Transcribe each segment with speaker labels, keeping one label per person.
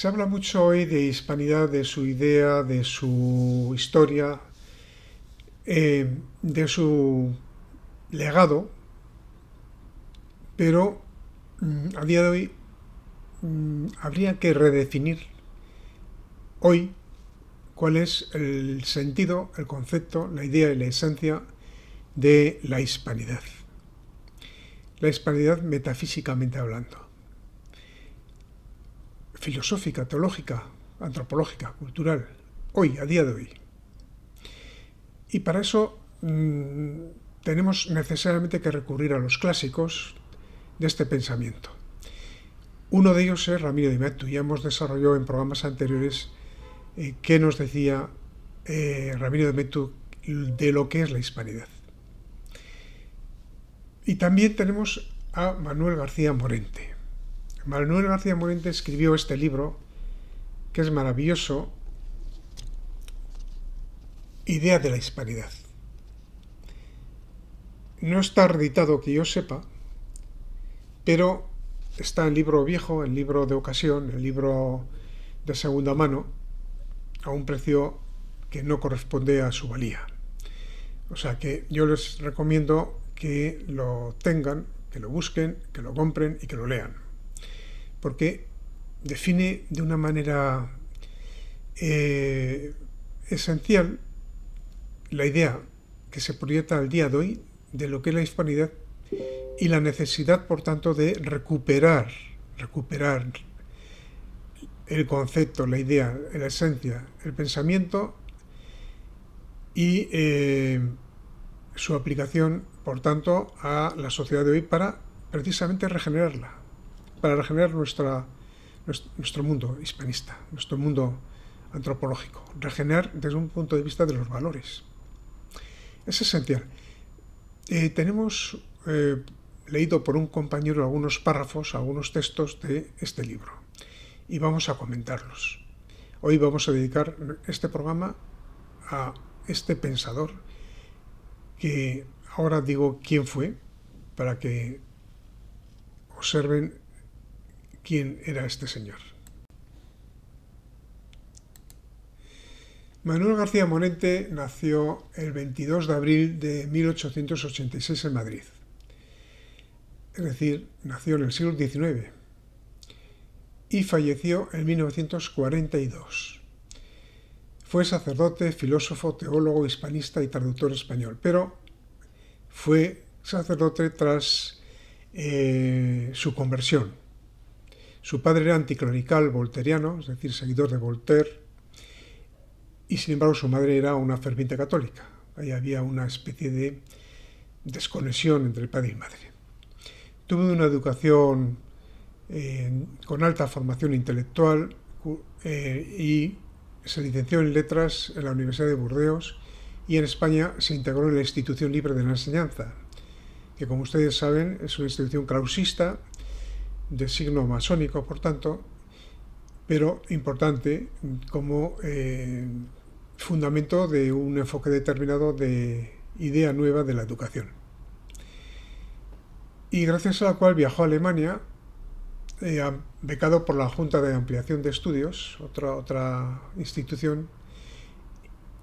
Speaker 1: Se habla mucho hoy de hispanidad, de su idea, de su historia, de su legado, pero a día de hoy habría que redefinir hoy cuál es el sentido, el concepto, la idea y la esencia de la hispanidad. La hispanidad metafísicamente hablando, filosófica, teológica, antropológica, cultural, hoy, a día de hoy. Y para eso tenemos necesariamente que recurrir a los clásicos de este pensamiento. Uno de ellos es Ramiro de Maeztu. Ya hemos desarrollado en programas anteriores qué nos decía Ramiro de Maeztu de lo que es la hispanidad. Y también tenemos a Manuel García Morente. Manuel García Morente escribió este libro que es maravilloso, Idea de la hispanidad. No está reeditado que yo sepa, pero está en libro viejo, en libro de ocasión, en libro de segunda mano, a un precio que no corresponde a su valía. O sea que yo les recomiendo que lo tengan, que lo busquen, que lo compren y que lo lean. Porque define de una manera esencial la idea que se proyecta al día de hoy de lo que es la hispanidad y la necesidad, por tanto, de recuperar el concepto, la idea, la esencia, el pensamiento y su aplicación, por tanto, a la sociedad de hoy para precisamente regenerarla, para regenerar nuestro mundo hispanista, nuestro mundo antropológico, regenerar desde un punto de vista de los valores. Es esencial. Tenemos leído por un compañero algunos párrafos, algunos textos de este libro y vamos a comentarlos. Hoy vamos a dedicar este programa a este pensador que ahora digo quién fue para que observen quién era este señor. Manuel García Morente nació el 22 de abril de 1886 en Madrid. Es decir, nació en el siglo XIX y falleció en 1942. Fue sacerdote, filósofo, teólogo, hispanista y traductor español, pero fue sacerdote tras su conversión. Su padre era anticlerical volteriano, es decir, seguidor de Voltaire, y sin embargo su madre era una ferviente católica. Ahí había una especie de desconexión entre el padre y madre. Tuvo una educación con alta formación intelectual y se licenció en letras en la Universidad de Burdeos y en España se integró en la Institución Libre de la Enseñanza, que como ustedes saben es una institución clausista de signo masónico, por tanto, pero importante como fundamento de un enfoque determinado de idea nueva de la educación. Y gracias a la cual viajó a Alemania, becado por la Junta de Ampliación de Estudios, otra institución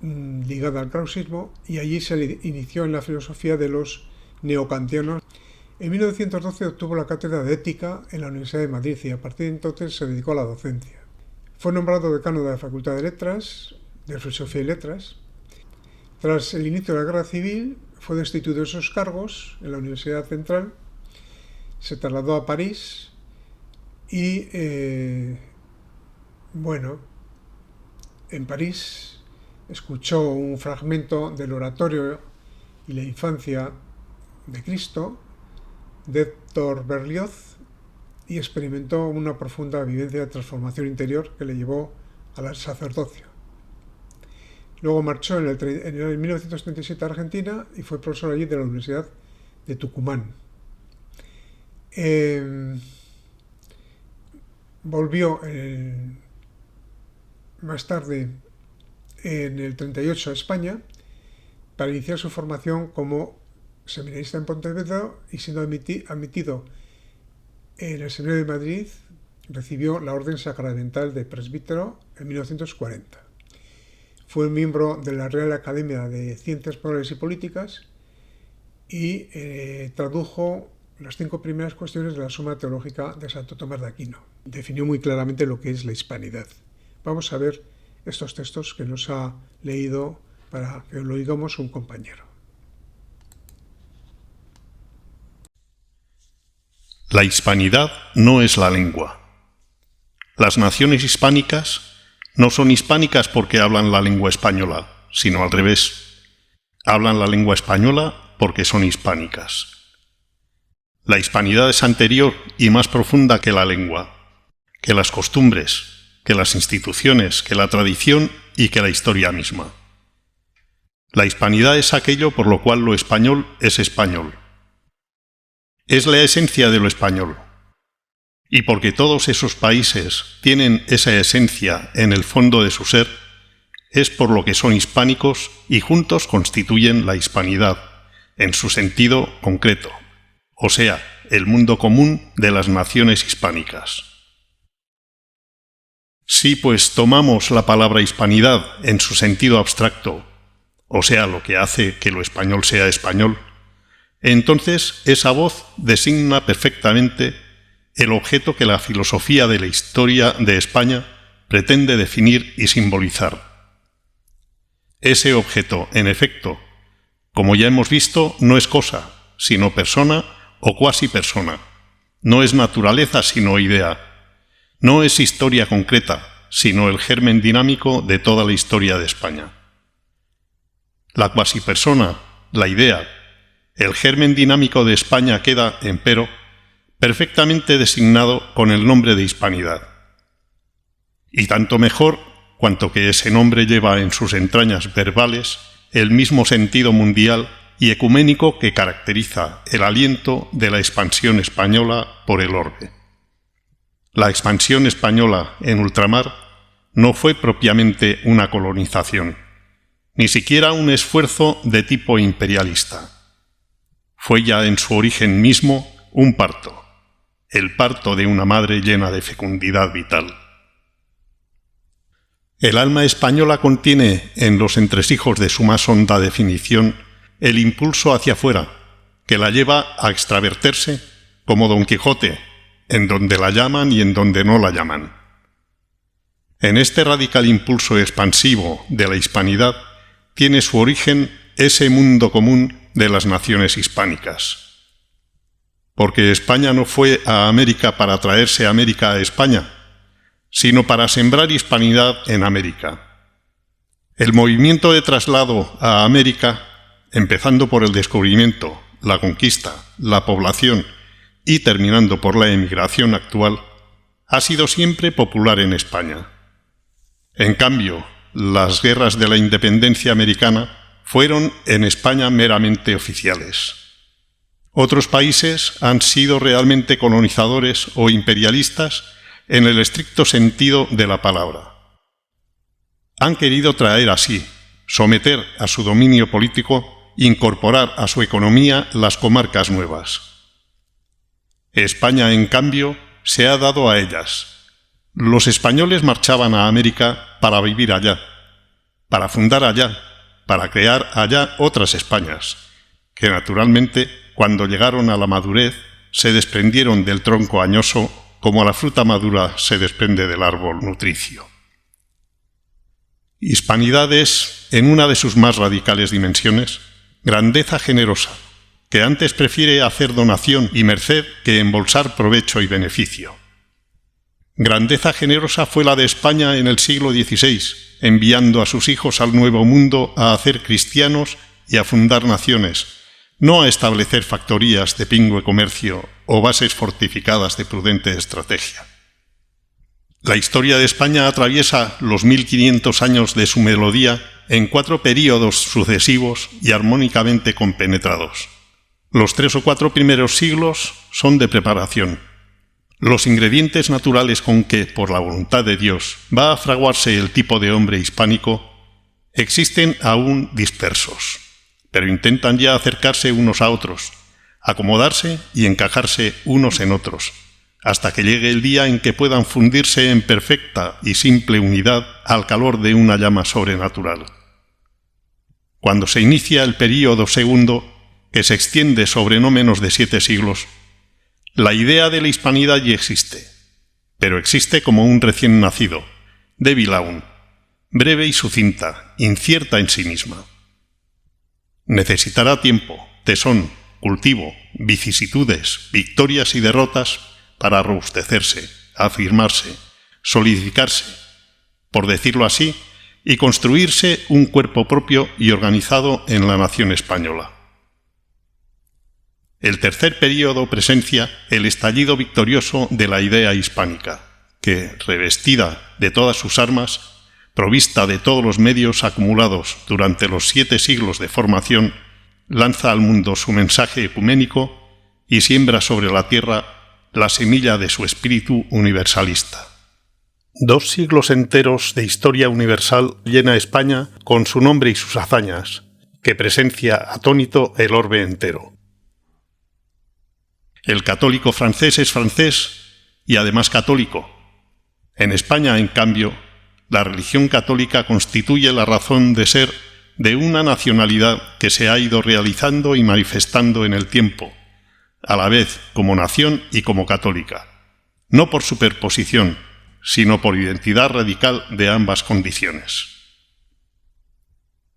Speaker 1: ligada al krausismo, y allí se inició en la filosofía de los neokantianos. En 1912 obtuvo la cátedra de Ética en la Universidad de Madrid y a partir de entonces se dedicó a la docencia. Fue nombrado decano de la Facultad de Letras, de Filosofía y Letras. Tras el inicio de la Guerra Civil, fue destituido de esos cargos en la Universidad Central, se trasladó a París y, en París escuchó un fragmento del oratorio y la infancia de Cristo, de Héctor Berlioz, y experimentó una profunda vivencia de transformación interior que le llevó al sacerdocio. Luego marchó en el 1937 a Argentina y fue profesor allí de la Universidad de Tucumán. Volvió más tarde, en el 38, a España para iniciar su formación como seminarista en Pontevedra y siendo admitido en el Seminario de Madrid recibió la orden sacramental de presbítero en 1940. Fue miembro de la Real Academia de Ciencias Morales y Políticas y tradujo las 5 primeras cuestiones de la Suma Teológica de Santo Tomás de Aquino. Definió muy claramente lo que es la hispanidad. Vamos a ver estos textos que nos ha leído para que lo digamos un compañero.
Speaker 2: La hispanidad no es la lengua. Las naciones hispánicas no son hispánicas porque hablan la lengua española, sino al revés. Hablan la lengua española porque son hispánicas. La hispanidad es anterior y más profunda que la lengua, que las costumbres, que las instituciones, que la tradición y que la historia misma. La hispanidad es aquello por lo cual lo español es español. Es la esencia de lo español. Y porque todos esos países tienen esa esencia en el fondo de su ser, es por lo que son hispánicos y juntos constituyen la hispanidad, en su sentido concreto, o sea, el mundo común de las naciones hispánicas. Si pues tomamos la palabra hispanidad en su sentido abstracto, o sea, lo que hace que lo español sea español, entonces esa voz designa perfectamente el objeto que la filosofía de la historia de España pretende definir y simbolizar. Ese objeto, en efecto, como ya hemos visto, no es cosa, sino persona o cuasi persona. No es naturaleza, sino idea. No es historia concreta, sino el germen dinámico de toda la historia de España. La cuasi persona, la idea, el germen dinámico de España queda, empero, perfectamente designado con el nombre de hispanidad. Y tanto mejor cuanto que ese nombre lleva en sus entrañas verbales el mismo sentido mundial y ecuménico que caracteriza el aliento de la expansión española por el orbe. La expansión española en ultramar no fue propiamente una colonización, ni siquiera un esfuerzo de tipo imperialista. Fue ya en su origen mismo un parto, el parto de una madre llena de fecundidad vital. El alma española contiene en los entresijos de su más honda definición el impulso hacia afuera, que la lleva a extraverterse como Don Quijote, en donde la llaman y en donde no la llaman. En este radical impulso expansivo de la hispanidad tiene su origen ese mundo común de las naciones hispánicas. Porque España no fue a América para traerse América a España, sino para sembrar hispanidad en América. El movimiento de traslado a América, empezando por el descubrimiento, la conquista, la población y terminando por la emigración actual, ha sido siempre popular en España. En cambio, las guerras de la independencia americana fueron en España meramente oficiales. Otros países han sido realmente colonizadores o imperialistas en el estricto sentido de la palabra. Han querido traer así, someter a su dominio político, incorporar a su economía las comarcas nuevas. España, en cambio, se ha dado a ellas. Los españoles marchaban a América para vivir allá, para fundar allá, para crear allá otras Españas, que naturalmente, cuando llegaron a la madurez, se desprendieron del tronco añoso como la fruta madura se desprende del árbol nutricio. Hispanidad es, en una de sus más radicales dimensiones, grandeza generosa, que antes prefiere hacer donación y merced que embolsar provecho y beneficio. Grandeza generosa fue la de España en el siglo XVI, enviando a sus hijos al Nuevo Mundo a hacer cristianos y a fundar naciones, no a establecer factorías de pingüe comercio o bases fortificadas de prudente estrategia. La historia de España atraviesa los 1500 años de su melodía en 4 períodos sucesivos y armónicamente compenetrados. Los 3 o 4 primeros siglos son de preparación. Los ingredientes naturales con que, por la voluntad de Dios, va a fraguarse el tipo de hombre hispánico existen aún dispersos, pero intentan ya acercarse unos a otros, acomodarse y encajarse unos en otros, hasta que llegue el día en que puedan fundirse en perfecta y simple unidad al calor de una llama sobrenatural. Cuando se inicia el período segundo, que se extiende sobre no menos de 7 siglos, la idea de la hispanidad ya existe, pero existe como un recién nacido, débil aún, breve y sucinta, incierta en sí misma. Necesitará tiempo, tesón, cultivo, vicisitudes, victorias y derrotas para robustecerse, afirmarse, solidificarse, por decirlo así, y construirse un cuerpo propio y organizado en la nación española. El tercer período presencia el estallido victorioso de la idea hispánica, que, revestida de todas sus armas, provista de todos los medios acumulados durante los 7 siglos de formación, lanza al mundo su mensaje ecuménico y siembra sobre la tierra la semilla de su espíritu universalista. 2 siglos enteros de historia universal llena España con su nombre y sus hazañas, que presencia atónito el orbe entero. El católico francés es francés y además católico. En España, en cambio, la religión católica constituye la razón de ser de una nacionalidad que se ha ido realizando y manifestando en el tiempo, a la vez como nación y como católica, no por superposición, sino por identidad radical de ambas condiciones.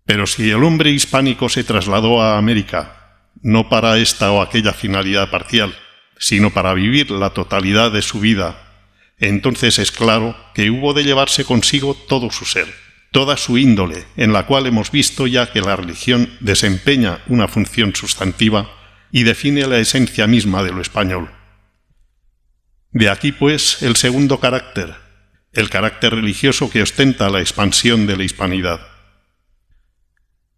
Speaker 2: Pero si el hombre hispánico se trasladó a América, no para esta o aquella finalidad parcial, sino para vivir la totalidad de su vida, entonces es claro que hubo de llevarse consigo todo su ser, toda su índole, en la cual hemos visto ya que la religión desempeña una función sustantiva y define la esencia misma de lo español. De aquí, pues, el segundo carácter, el carácter religioso que ostenta la expansión de la hispanidad.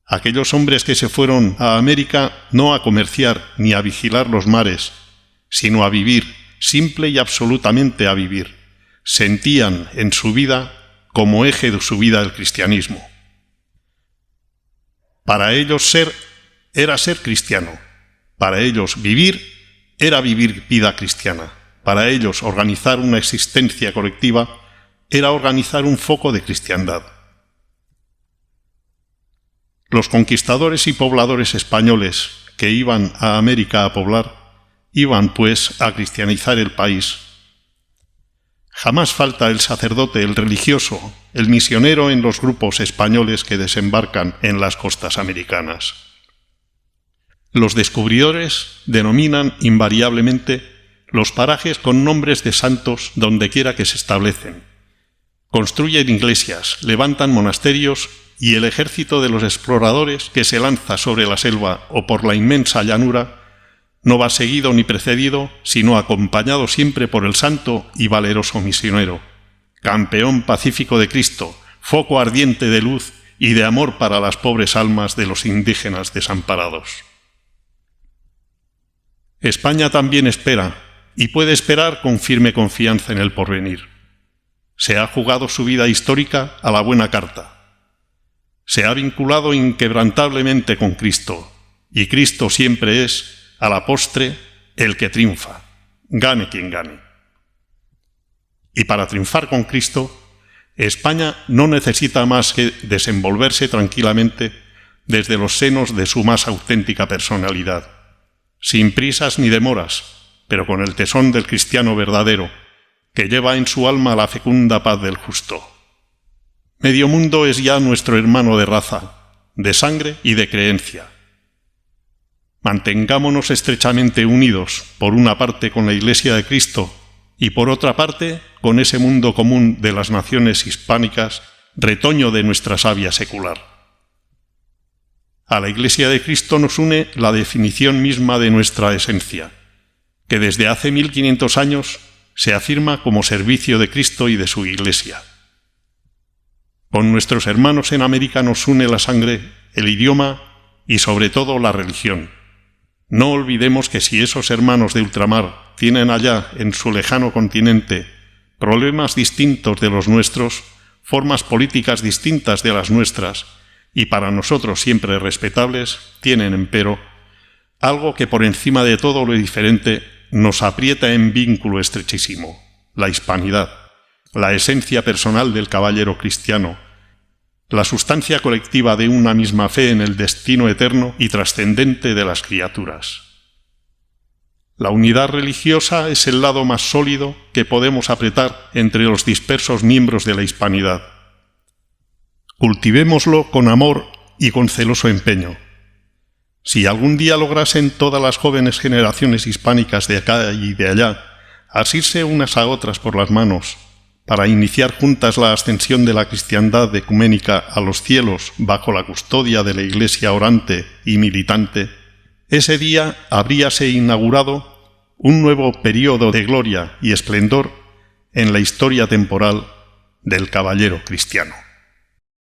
Speaker 2: Aquellos hombres que se fueron a América no a comerciar ni a vigilar los mares, sino a vivir, simple y absolutamente a vivir, sentían en su vida como eje de su vida el cristianismo. Para ellos ser era ser cristiano, para ellos vivir era vivir vida cristiana, para ellos organizar una existencia colectiva era organizar un foco de cristiandad. Los conquistadores y pobladores españoles que iban a América a poblar, iban pues a cristianizar el país. Jamás falta el sacerdote, el religioso, el misionero en los grupos españoles que desembarcan en las costas americanas. Los descubridores denominan invariablemente los parajes con nombres de santos dondequiera que se establecen. Construyen iglesias, levantan monasterios y el ejército de los exploradores que se lanza sobre la selva o por la inmensa llanura no va seguido ni precedido, sino acompañado siempre por el santo y valeroso misionero, campeón pacífico de Cristo, foco ardiente de luz y de amor para las pobres almas de los indígenas desamparados. España también espera, y puede esperar con firme confianza en el porvenir. Se ha jugado su vida histórica a la buena carta. Se ha vinculado inquebrantablemente con Cristo, y Cristo siempre es, a la postre, el que triunfa, gane quien gane. Y para triunfar con Cristo, España no necesita más que desenvolverse tranquilamente desde los senos de su más auténtica personalidad, sin prisas ni demoras, pero con el tesón del cristiano verdadero, que lleva en su alma la fecunda paz del justo. Medio mundo es ya nuestro hermano de raza, de sangre y de creencia. Mantengámonos estrechamente unidos, por una parte con la Iglesia de Cristo y por otra parte con ese mundo común de las naciones hispánicas, retoño de nuestra savia secular. A la Iglesia de Cristo nos une la definición misma de nuestra esencia, que desde hace 1500 años se afirma como servicio de Cristo y de su Iglesia. Con nuestros hermanos en América nos une la sangre, el idioma y sobre todo la religión. No olvidemos que si esos hermanos de ultramar tienen allá, en su lejano continente, problemas distintos de los nuestros, formas políticas distintas de las nuestras, y para nosotros siempre respetables, tienen, empero, algo que por encima de todo lo diferente nos aprieta en vínculo estrechísimo: la hispanidad, la esencia personal del caballero cristiano, la sustancia colectiva de una misma fe en el destino eterno y trascendente de las criaturas. La unidad religiosa es el lado más sólido que podemos apretar entre los dispersos miembros de la hispanidad. Cultivémoslo con amor y con celoso empeño. Si algún día lograsen todas las jóvenes generaciones hispánicas de acá y de allá asirse unas a otras por las manos para iniciar juntas la ascensión de la cristiandad ecuménica a los cielos bajo la custodia de la Iglesia orante y militante, ese día habríase inaugurado un nuevo período de gloria y esplendor en la historia temporal del caballero cristiano.